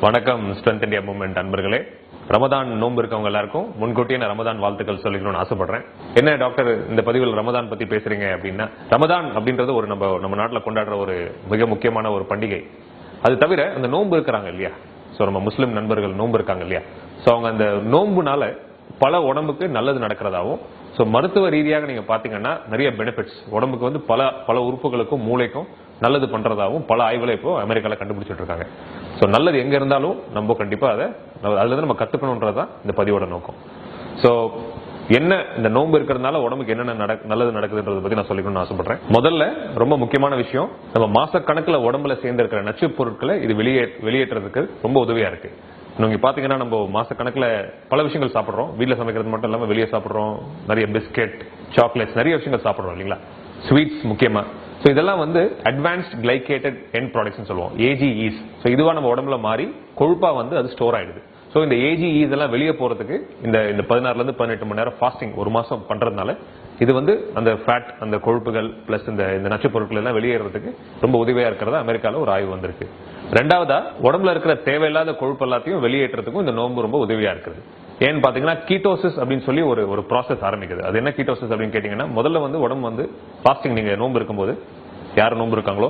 வணக்கம் strength India movement அன்பர்களே. ரமதான் நோன்பு இருக்கவங்க எல்லாருக்கும் முன்கூட்டியே நான் ரமதான் வாழ்த்துக்கள் சொல்லிக்கணும்னு ஆசைப்படுறேன். என்ன டாக்டர் இந்த பதிவில் ரமதான் பத்தி பேசுறீங்க அப்படின்னா, ரமதான் அப்படின்றது ஒரு நம்ம நாட்டில் கொண்டாடுற ஒரு மிக முக்கியமான ஒரு பண்டிகை. அது தவிர அந்த நோன்பு இருக்கிறாங்க இல்லையா, சோ நம்ம முஸ்லிம் நண்பர்கள் நோன்பு இருக்காங்க இல்லையா, சோ அவங்க அந்த நோன்புனால பல உடம்புக்கு நல்லது நடக்கிறதாவும், சோ மருத்துவ ரீதியாக நீங்க பாத்தீங்கன்னா நிறைய பெனிஃபிட்ஸ் உடம்புக்கு வந்து பல உறுப்புகளுக்கும் மூளைக்கும் நல்லது பண்றதாவும் பல ஆய்வுகளை இப்போ அமெரிக்கால கண்டுபிடிச்சிட்டு இருக்காங்க. சோ நல்லது எங்க இருந்தாலும் நம்ம கண்டிப்பா அதுல இருந்து நம்ம கத்துக்கணும்ன்றதுதான் இந்த பதிவோட நோக்கம். சோ என்ன இந்த நோன்பு இருக்கிறதுனால உடம்புக்கு என்னென்ன நல்லது நடக்குதுன்றத பத்தி நான் சொல்லிக்கணும்னு ஆசைப்படுறேன். முதல்ல ரொம்ப முக்கியமான விஷயம், நம்ம மாசக்கணக்குல உடம்புல சேர்ந்து இருக்கிற நச்சு பொருட்களை இது வெளியேற்றதுக்கு ரொம்ப உதவியா இருக்கு. நீங்க பாத்தீங்கன்னா நம்ம மாசக்கணக்குல பல விஷயங்கள் சாப்பிடுறோம். வீட்டுல சமைக்கிறது மட்டும் இல்லாம வெளியே சாப்பிடுறோம், நிறைய பிஸ்கெட், சாக்லேட்ஸ், நிறைய விஷயங்கள் சாப்பிடுறோம் இல்லைங்களா, ஸ்வீட்ஸ் முக்கியமா. சோ இதெல்லாம் வந்து அட்வான்ஸ்ட் கிளைகேட்டட் எண்ட் ப்ராடக்ட்ஸ் சொல்லுவோம், AGEs. சோ இதுவா நம்ம உடம்புல மாறி கொழுப்பா வந்து அது ஸ்டோர் ஆயிடுது. சோ இந்த AGEs எல்லாம் வெளியே போறதுக்கு இந்த 16ல இருந்து 18 மணி நேரம் ஃபாஸ்டிங் ஒரு மாசம் பண்றதுனால இது வந்து அந்த ஃபேட், அந்த கொழுப்புகள் பிளஸ் இந்த நச்சு பொருட்கள் எல்லாம் வெளியேறதுக்கு ரொம்ப உதவியா இருக்கிறதா அமெரிக்கால ஒரு ஆய்வு வந்திருக்கு. ரெண்டாவதா, உடம்புல இருக்கிற தேவையில்லாத கொழுப்பு எல்லாத்தையும் வெளியேற்றதுக்கும் இந்த நோன்பு ரொம்ப உதவியா இருக்குது. ஏன்னு பாத்தீங்கன்னா கீட்டோசிஸ் அப்படின்னு சொல்லி ஒரு ப்ராசஸ் ஆரம்பிக்குது. அது என்ன கீட்டோசிஸ் அப்படின்னு கேட்டீங்கன்னா, முதல்ல வந்து உடம்பு வந்து ஃபாஸ்டிங், நீங்க நோன்பு இருக்கும்போது யார் நோன்பு இருக்காங்களோ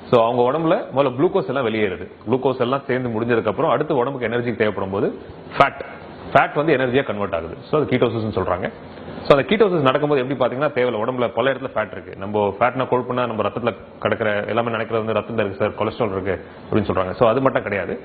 சோ அவங்க உடம்புல முதல்ல குளுக்கோஸ் எல்லாம் வெளியேறுது. குளுக்கோஸ் எல்லாம் சேர்ந்து முடிஞ்சதுக்கு அப்புறம் அடுத்து உடம்புக்கு எனர்ஜி தேவைப்படும் போது ஃபேட் வந்து எனர்ஜியா கன்வெர்ட் ஆகுது. சோ அது கீட்டோசிஸ் சொல்றாங்க. சோ அந்த கீட்டோசிஸ் நடக்கும்போது எப்படி பாத்தீங்கன்னா, தேவையில்ல உடம்புல பல இடத்துல ஃபேட் இருக்கு. நம்ம ஃபேட்னா கொழுப்புனா நம்ம ரத்தத்துல கிடக்கிற எல்லாமே நினைக்கிறது வந்து ரத்தத்துல இருக்கு சார், கொலஸ்ட்ரால் இருக்கு அப்படின்னு சொல்றாங்க. சோ அது மட்டும் கிடையாது,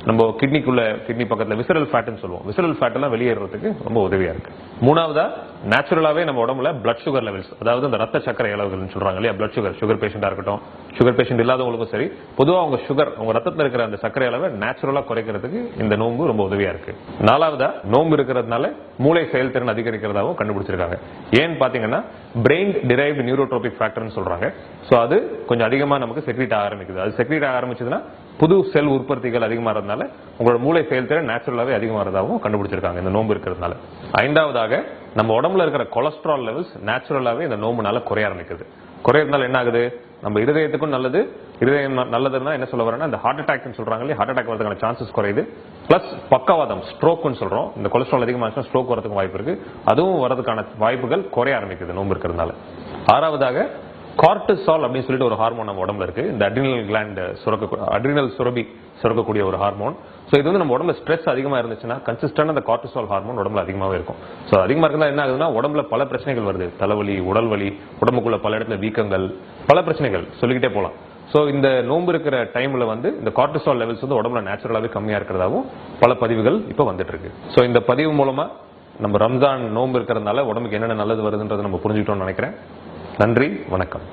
நம்ம கிட்னி பக்கத்துல விசரல் ஃபேட்னு சொல்லுவோம். விசரல் ஃபேட் எல்லாம் வெளியேறதுக்கு ரொம்ப உதவியா இருக்கு. மூணாவதா, நேச்சுரலாவே நம்ம உடம்புல பிளட் சுகர் லெவல்ஸ், அதாவது அந்த ரத்த சக்கரை அளவுகள் சொல்றாங்க இல்லையா, பிளட் சுகர் பேஷண்டா இருக்கட்டும், சுகர் பேஷண்ட் இல்லாதவங்களுக்கும் சரி, பொதுவா அவங்க ரத்தத்துல இருக்கிற அந்த சக்கரை அளவை நேச்சுரலா குறைக்கிறதுக்கு இந்த நோன்பு ரொம்ப உதவியா இருக்கு. நாலாவதா, நோன்பு இருக்கிறதுனால மூளை செயல்திறன் அதிகரிக்கிறதாவும் கண்டுபிடிச்சிருக்காங்க. ஏன்னு பாத்தீங்கன்னா பிரெயின் டிரைவ்டு நியூரோட்ரோபிக் ஃபேக்டர்னு சொல்றாங்க. சோ அது கொஞ்சம் அதிகமா நமக்கு செக்ரீட் ஆக ஆரம்பிக்குது. அது செக்ரீட் ஆக ஆரம்பிச்சதுன்னா புது செல் உற்பத்திகள் அதிகமாறதுனால உங்களோட மூளை செயல்திறன் நேச்சுரலாவே அதிகமாறதாகவும் கண்டுபிடிச்சிருக்காங்க இந்த நோன்பு இருக்கிறதுனால. ஐந்தாவதாக, நம்ம உடம்புல இருக்கிற கொலஸ்ட்ரால் லெவல்ஸ் நேச்சுரலாவே இந்த நோம்புனால குறைய ஆரம்பிக்குது. குறையறதுனால என்ன ஆகுது, நம்ம இருதயத்துக்கும் நல்லது. இருதயம் நல்லதுன்னா என்ன சொல்ல வரேன்னா, இந்த ஹார்ட் அட்டாக் சொல்றாங்க இல்லையா, ஹார்ட் அட்டாக் வரதுக்கான சான்சஸ் குறையுது. பிளஸ் பக்கவாதம், ஸ்ட்ரோக்னு சொல்றோம், இந்த கொலஸ்ட்ரால் அதிகமாக ஸ்ட்ரோக் வரதுக்கு வாய்ப்பு இருக்கு. அதுவும் வரதுக்கான வாய்ப்புகள் குறைய ஆரம்பிக்குது நோன்பு இருக்கிறதுனால. ஆறாவதாக, கார்டிசால் அப்படின்னு சொல்லிட்டு ஒரு ஹார்மோன் நம்ம உடம்புல இருக்கு. இந்த அட்ரினல் சுரபி சுரக்கக்கூடிய ஒரு ஹார்மோன். சோ இது வந்து நம்ம உடம்புல ஸ்ட்ரெஸ் அதிகமா இருந்துச்சுன்னா கன்சிஸ்டன்ட் அந்த கார்டிசால் ஹார்மோன் உடம்புல அதிகமாவே இருக்கும். சோ அதிகமா இருந்தா என்ன ஆகுதுன்னா, உடம்புல பல பிரச்சனைகள் வருது. தலைவலி, உடல் வலி, உடம்புக்குள்ள பல இடத்துல வீக்கங்கள், பல பிரச்சனைகள் சொல்லிக்கிட்டே போலாம். சோ இந்த நோன்பு இருக்கிற டைம்ல வந்து இந்த கார்டிசால் லெவல்ஸ் வந்து உடம்புல நேச்சுரலாவே கம்மியா இருக்கிறதாவும் பல பதிவுகள் இப்ப வந்துட்டு இருக்கு. சோ இந்த பதிவு மூலமா நம்ம ரம்ஜான் நோன்பு இருக்கிறதுனால உடம்புக்கு என்னென்ன நல்லது வருதுன்றதை நம்ம புரிஞ்சுக்கிட்டோம்னு நினைக்கிறேன். நன்றி, வணக்கம்.